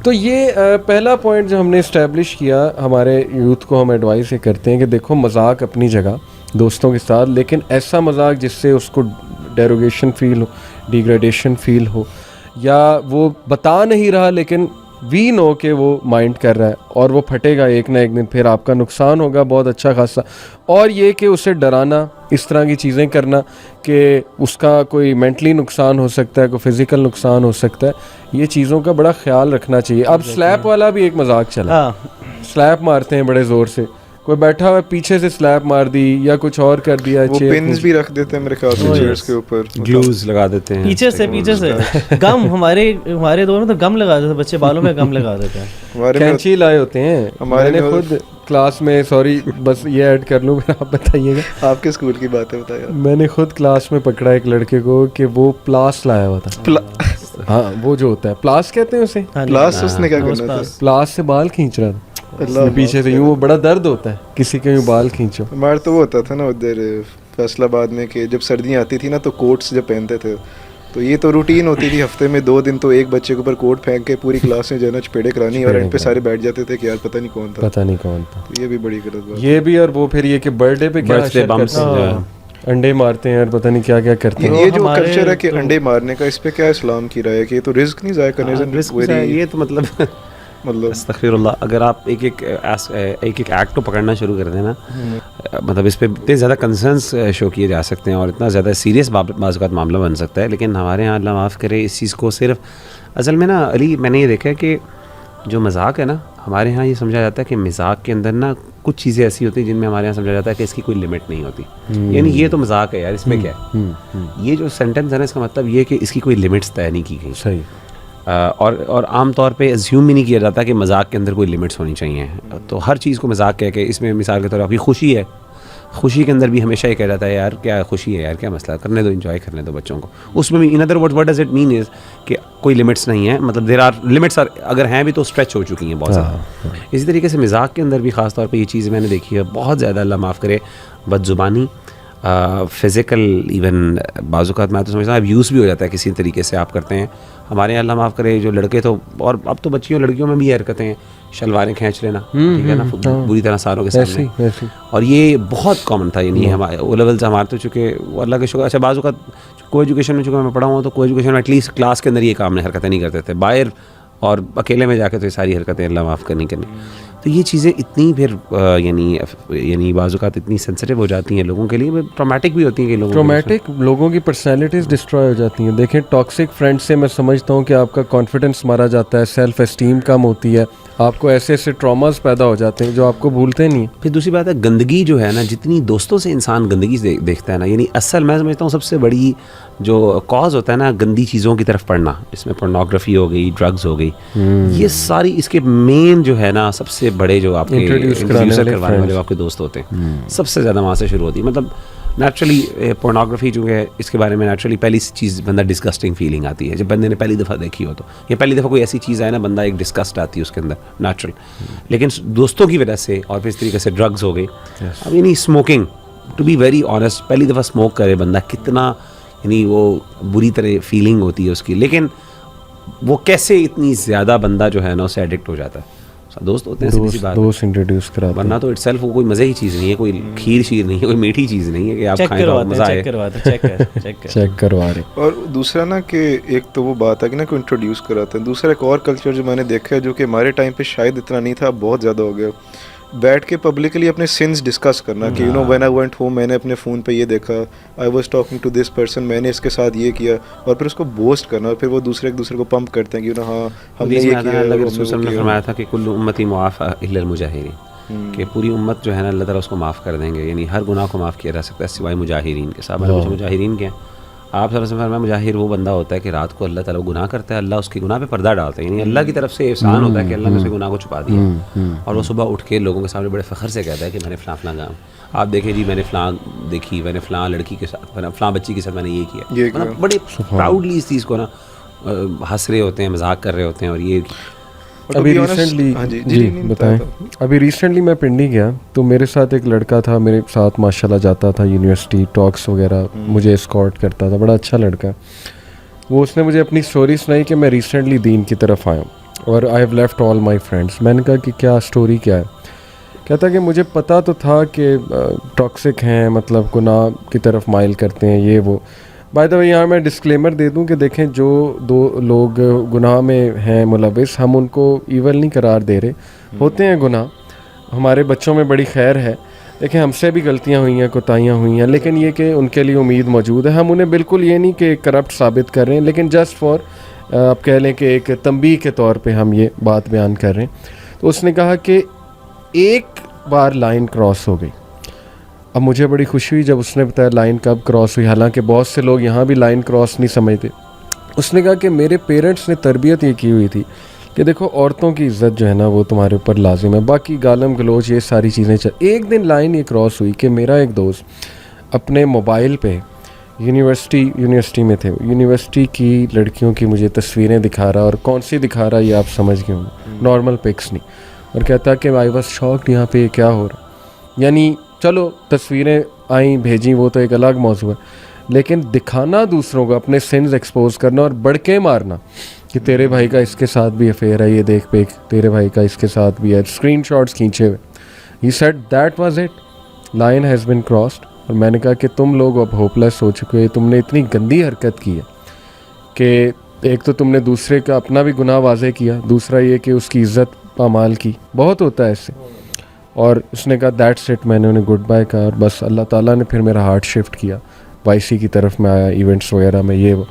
تو یہ پہلا پوائنٹ جو ہم نے اسٹیبلش کیا, ہمارے یوتھ کو ہم ایڈوائز یہ کرتے ہیں کہ دیکھو مذاق اپنی جگہ دوستوں کے ساتھ, لیکن ایسا مذاق جس سے اس کو ڈیروگیشن فیل ہو, ڈیگریڈیشن فیل ہو, یا وہ بتا نہیں رہا لیکن وی نو کہ وہ مائنڈ کر رہا ہے اور وہ پھٹے گا ایک نہ ایک دن, پھر آپ کا نقصان ہوگا بہت اچھا خاصا. اور یہ کہ اسے ڈرانا, اس طرح کی چیزیں کرنا کہ اس کا کوئی مینٹلی نقصان ہو سکتا ہے, کوئی فزیکل نقصان ہو سکتا ہے, یہ چیزوں کا بڑا خیال رکھنا چاہیے. اب سلیپ والا بھی ایک مذاق چلا, سلیپ مارتے ہیں بڑے زور سے, کوئی بیٹھا ہوا ہے پیچھے سے سلیپ مار دی یا کچھ اور کر دیا, وہ پنز بھی رکھ دیتے ہیں میرے خیال سے چیئرز کے اوپر, گلوز لگا دیتے ہیں پیچھے سے گم, ہمارے دور میں تو گم لگا دیتے, بچے بالوں میں گم لگا دیتے ہیں, کینچی لائے ہوتے ہیں. میں نے خود کلاس میں, سوری بس یہ ایڈ کر لوں, پھر آپ بتائیے گا. آپ کے اسکول کی باتیں بتائیے. میں نے خود کلاس میں پکڑا ایک لڑکے کو کہ وہ پلاس لایا ہوا تھا. ہاں وہ جو ہوتا ہے پلاس کہتے ہیں اسے, پلاس اس نے کیا کرنا تھا, پلاس سے بال کھینچ رہا تھا پیچھے سے, یوں وہ بڑا درد ہوتا ہے کسی کے یوں بال کھینچو. ہمارا تو وہ ہوتا تھا نا ادھر فیصل آباد میں کہ جب سردیاں آتی تھی نا تو کوٹس جب پہنتے تھے, تو یہ تو روٹین ہوتی تھی ہفتے میں 2 دن تو ایک بچے کے اوپر کوٹ پھینک کے پوری کلاس میں جو ہے نا چپیڑے کرانی, اور اینڈ پہ سارے بیٹھ جاتے تھے کہ یار پتہ نہیں کون تھا. یہ بھی بڑی غلط بات. یہ بھی, اور وہ پھر یہ کہ برتھ ڈے پہ کیا انڈے مارتے ہیں اور پتہ نہیں کیا کیا کرتے ہیں. یہ جو کلچر ہے کہ انڈے مارنے کا, اس پہ کیا اسلام کی رائے ہے کہ یہ تو رزق نہیں ضائع کرنے, یہ تو مطلب استغفر اللہ, اگر آپ ایک ایکٹ کو پکڑنا شروع کر دیں نا, مطلب اس پہ اتنے زیادہ کنسرنس شو کیے جا سکتے ہیں اور اتنا زیادہ سیریس بعض اوقات معاملہ بن سکتا ہے. لیکن ہمارے یہاں اللہ معاف کرے اس چیز کو صرف اصل میں نا علی, میں نے یہ دیکھا ہے کہ جو مذاق ہے نا ہمارے یہاں یہ سمجھا جاتا ہے کہ مذاق کے اندر نا کچھ چیزیں ایسی ہوتی ہیں جن میں ہمارے یہاں سمجھا جاتا ہے کہ اس کی کوئی لمٹ نہیں ہوتی, یعنی یہ تو مذاق ہے یار, اس میں کیا ہے. یہ جو سینٹینس ہے نا اس کا مطلب یہ کہ اس کی کوئی لمٹس طے نہیں کی گئی. صحیح. اور عام طور پہ ایزیوم بھی نہیں کیا جاتا کہ مذاق کے اندر کوئی لمٹس ہونی چاہیے. تو ہر چیز کو مذاق کہہ کے, اس میں مثال کے طور پر آپ کی خوشی ہے, خوشی کے اندر بھی ہمیشہ یہ کہا جاتا ہے یار کیا خوشی ہے یار, کیا مسئلہ, کرنے دو, انجوائے کرنے دو بچوں کو. اس میں بھی in other words what does it mean is کہ کوئی لمٹس نہیں ہے, مطلب دیر آر لمٹس, اگر ہیں بھی تو اسٹریچ ہو چکی ہیں بہت زیادہ. اسی طریقے سے مذاق کے اندر بھی خاص طور پہ یہ چیز میں نے دیکھی ہے بہت زیادہ, اللہ معاف کرے, بد زبانی, فزیکل, ایون بعض اوقات میں تو سمجھتا ہوں ابیوز بھی ہو جاتا ہے کسی طریقے سے آپ کرتے ہیں. ہمارے یہاں اللہ معاف کرے جو لڑکے تو, اور اب تو بچیوں لڑکیوں میں بھی یہ حرکتیں ہیں, شلواریں کھینچ لینا, ٹھیک ہے نا, بری طرح ساروں کے سامنے, اور یہ بہت کامن تھا. یعنی او لیول سے ہمارے تو چونکہ اللہ کے شکر, اچھا بعض اوقات کو ایجوکیشن میں چونکہ میں پڑھا ہوں تو کو ایجوکیشن میں ایٹ لیسٹ کلاس کے اندر یہ کام حرکتیں نہیں کرتے تھے, باہر اور اکیلے میں جا کے تو یہ ساری حرکتیں اللہ معاف کرنی. تو یہ چیزیں اتنی پھر یعنی بعض اوقات اتنی سینسٹیو ہو جاتی ہیں لوگوں کے لیے, ٹرامیٹک بھی ہوتی ہیں کہ لوگوں کی پرسنالٹیز ڈسٹرائے ہو جاتی ہیں. دیکھیں ٹاکسک فرینڈ سے میں سمجھتا ہوں کہ آپ کا کانفیڈنس مارا جاتا ہے, سیلف اسٹیم کم ہوتی ہے, آپ کو ایسے ایسے ٹراماز پیدا ہو جاتے ہیں جو آپ کو بھولتے نہیں. پھر دوسری بات ہے گندگی جو ہے نا, جتنی دوستوں سے انسان گندگی دیکھتا ہے نا, یعنی اصل میں سمجھتا ہوں سب سے بڑی جو کاز ہوتا ہے نا گندی چیزوں کی طرف پڑھنا, جس میں پورنوگرافی ہو گئی, ڈرگز ہو گئی, یہ ساری اس کے مین جو ہے نا سب سے بڑے جو آپ کے انٹروڈیوس کروانے والے آپ کے دوست ہوتے ہیں, سب سے زیادہ وہاں سے شروع ہوتی ہے. مطلب نیچرلی پورنوگرافی جو ہے اس کے بارے میں نیچرلی پہلی چیز بندہ ڈسکسٹنگ فیلنگ آتی ہے جب بندے نے پہلی دفعہ دیکھی ہو, تو یا پہلی دفعہ کوئی ایسی چیز آئے نا بندہ ایک ڈسکسٹ آتی ہے اس کے اندر نیچرل. لیکن دوستوں کی وجہ سے اور پھر اس طریقے سے ڈرگز ہو گئی. اب یعنی smoking, to be very honest, پہلی دفعہ اسموک کرے بندہ کتنا یعنی وہ بری طرح فیلنگ ہوتی ہے اس کی, لیکن وہ کیسے اتنی زیادہ بندہ جو ہے نا اسے ایڈکٹ ہو جاتا ہے. دوست ہوتے ہیں, سیدھی سی بات, دوست انٹروڈیوس کراتے ہیں, ورنہ تو اٹ سیلف وہ کوئی مزے کی چیز نہیں ہے, کوئی کھیر شیر نہیں ہے, کوئی میٹھی چیز نہیں ہے کہ آپ کھائیں تو مزہ آئے. چیک کروا رہے. اور دوسرا نا کہ ایک تو وہ بات ہے کہ نا کوئی انٹروڈیوس کراتے ہیں, دوسرا ایک اور کلچر جو میں نے دیکھا ہے جو کہ ہمارے ٹائم پہ شاید اتنا نہیں تھا, بہت زیادہ ہو گیا, بیٹھ کے پبلکلی اپنے سنس ڈسکس کرنا کہ وین آئی وینٹ ہوم میں نے اپنے فون پہ یہ دیکھا, I was talking to this person, میں نے اس کے ساتھ یہ کیا, اور پھر اس کو بوسٹ کرنا, اور پھر وہ دوسرے ایک دوسرے کو پمپ کرتے ہیں کہ ہاں ہم نے یہ کیا. اللہ کے رسول صلی اللہ علیہ وسلم نے فرمایا تھا کہ کل امتی معاف الا المجاہرین, کہ پوری امت جو ہے نا اللہ تعالیٰ اس کو معاف کر دیں گے, یعنی ہر گناہ کو معاف کیا جا سکتا ہے سوائے مجاہرین کے. صاحب مجاہرین کے آپ صلی اللہ علیہ وسلم فرمایا مجاہر وہ بندہ ہوتا ہے کہ رات کو اللہ تعالیٰ گناہ کرتا ہے, اللہ اس کے گناہ پہ پردہ ڈالتا ہے, یعنی اللہ کی طرف سے احسان ہوتا ہے کہ اللہ نے اس کے گناہ کو چھپا دیا, اور وہ صبح اٹھ کے لوگوں کے سامنے بڑے فخر سے کہتا ہے کہ میں نے فلاں فلاں کام, آپ دیکھیں جی میں نے فلاں دیکھی, میں نے فلاں لڑکی کے ساتھ, فلاں بچی کے ساتھ میں نے یہ کیا, بڑے پراؤڈلی اس چیز کو نا ہنس رہے ہوتے ہیں, مذاق کر رہے ہوتے ہیں. اور یہ ابھی ریسنٹلی میں پنڈی گیا تو میرے ساتھ ایک لڑکا تھا, میرے ساتھ ماشاءاللہ جاتا تھا یونیورسٹی ٹاکس وغیرہ, مجھے اسکارٹ کرتا تھا, بڑا اچھا لڑکا. وہ اس نے مجھے اپنی اسٹوری سنائی کہ میں ریسنٹلی دین کی طرف آیا ہوں. اور I have left all my friends. میں نے کہا کہ کیا اسٹوری کیا ہے؟ کہتا کہ مجھے پتہ تو تھا کہ ٹاکسک ہیں, مطلب گناہ کی طرف مائل کرتے ہیں یہ وہ. بائی دا وے یہاں میں ڈسکلیمر دے دوں کہ دیکھیں جو دو لوگ گناہ میں ہیں ملوث, ہم ان کو ایول نہیں قرار دے رہے. ہوتے ہیں گناہ, ہمارے بچوں میں بڑی خیر ہے, دیکھیں ہم سے بھی غلطیاں ہوئی ہیں, کوتاہیاں ہوئی ہیں, لیکن یہ کہ ان کے لیے امید موجود ہے. ہم انہیں بالکل یہ نہیں کہ کرپٹ ثابت کر رہے ہیں, لیکن جسٹ فار آپ کہہ لیں کہ ایک تنبیہ کے طور پہ ہم یہ بات بیان کر رہے ہیں. تو اس نے کہا کہ ایک بار لائن کراس ہو گئی. اب مجھے بڑی خوشی ہوئی جب اس نے بتایا لائن کب کراس ہوئی, حالانکہ بہت سے لوگ یہاں بھی لائن کراس نہیں سمجھتے. اس نے کہا کہ میرے پیرنٹس نے تربیت یہ کی ہوئی تھی کہ دیکھو عورتوں کی عزت جو ہے نا وہ تمہارے اوپر لازم ہے, باقی گالم گلوچ یہ ساری چیزیں ایک دن لائن یہ کراس ہوئی کہ میرا ایک دوست اپنے موبائل پہ یونیورسٹی میں تھے, یونیورسٹی کی لڑکیوں کی مجھے تصویریں دکھا رہا, اور کون سی دکھا رہا یہ آپ سمجھ گئے ہوں, نارمل پکس نہیں, اور کہتا کہ آئی واز شاکڈ یہاں پہ یہ کیا ہو رہا. یعنی چلو تصویریں آئیں بھیجیں وہ تو ایک الگ موضوع ہے, لیکن دکھانا دوسروں کو, اپنے سنز ایکسپوز کرنا اور بڑکے مارنا کہ تیرے بھائی کا اس کے ساتھ بھی افیئر ہے, یہ دیکھ پیک تیرے بھائی کا اس کے ساتھ بھی ہے, اسکرین شاٹس کھینچے ہوئے. He said that was it, line has been crossed. اور میں نے کہا کہ تم لوگ اب ہوپ لیس ہو چکے, تم نے اتنی گندی حرکت کی ہے کہ ایک تو تم نے دوسرے کا اپنا بھی گناہ واضح کیا, دوسرا یہ کہ اس کی عزت پامال کی. بہت ہوتا ہے اس سے. اور اس نے کہا دیٹس اٹ, میں نے انہیں گڈ بائی کہا, اور بس اللہ تعالیٰ نے پھر میرا ہارٹ شفٹ کیا, وائی سی کی طرف میں آیا, ایونٹس وغیرہ میں یہ وہ.